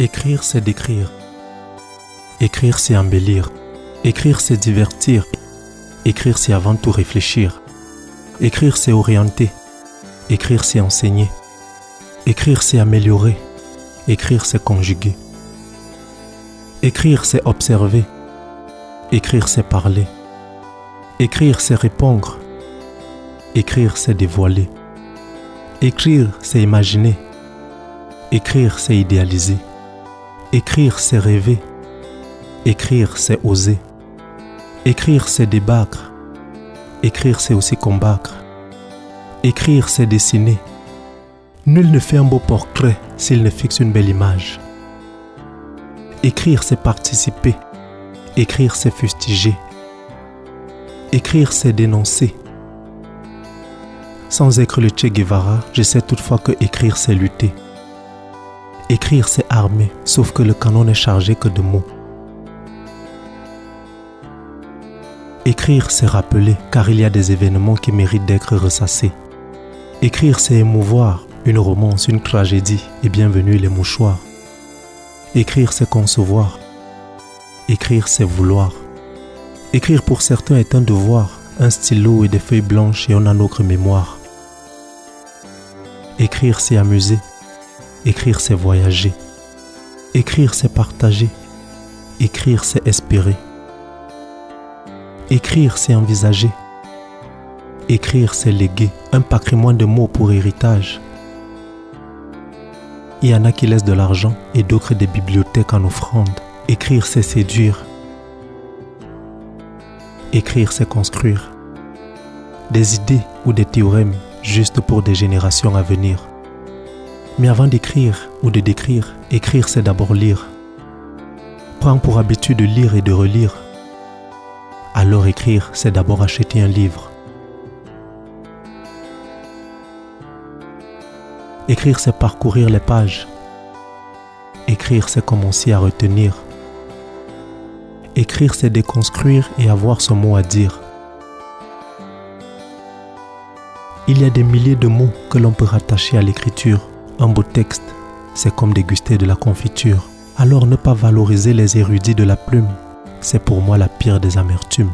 Écrire, c'est d'écrire. Écrire, c'est embellir. Écrire, c'est divertir. Écrire, c'est avant tout réfléchir. Écrire, c'est orienter. Écrire, c'est enseigner. Écrire, c'est améliorer. Écrire, c'est conjuguer. Écrire, c'est observer. Écrire, c'est parler. Écrire, c'est répondre. Écrire, c'est dévoiler. Écrire, c'est imaginer. Écrire, c'est idéaliser. Écrire, c'est rêver. Écrire, c'est oser. Écrire, c'est débattre. Écrire, c'est aussi combattre. Écrire, c'est dessiner. Nul ne fait un beau portrait s'il ne fixe une belle image. Écrire, c'est participer. Écrire, c'est fustiger. Écrire, c'est dénoncer. Sans être le Che Guevara, je sais toutefois que écrire, c'est lutter. Écrire, c'est armer, sauf que le canon n'est chargé que de mots. Écrire, c'est rappeler, car il y a des événements qui méritent d'être ressassés. Écrire, c'est émouvoir, une romance, une tragédie, et bienvenue les mouchoirs. Écrire, c'est concevoir. Écrire, c'est vouloir. Écrire pour certains est un devoir, un stylo et des feuilles blanches et on a notre mémoire. Écrire, c'est amuser. Écrire, c'est voyager. Écrire, c'est partager. Écrire, c'est espérer. Écrire, c'est envisager. Écrire, c'est léguer, un patrimoine de mots pour héritage. Il y en a qui laissent de l'argent et d'autres des bibliothèques en offrande. Écrire, c'est séduire. Écrire, c'est construire. Des idées ou des théorèmes juste pour des générations à venir. Mais avant d'écrire ou de décrire, écrire, c'est d'abord lire. Prends pour habitude de lire et de relire. Alors écrire, c'est d'abord acheter un livre. Écrire, c'est parcourir les pages. Écrire, c'est commencer à retenir. Écrire, c'est déconstruire et avoir son mot à dire. Il y a des milliers de mots que l'on peut rattacher à l'écriture. Un beau texte, c'est comme déguster de la confiture. Alors ne pas valoriser les érudits de la plume, c'est pour moi la pire des amertumes.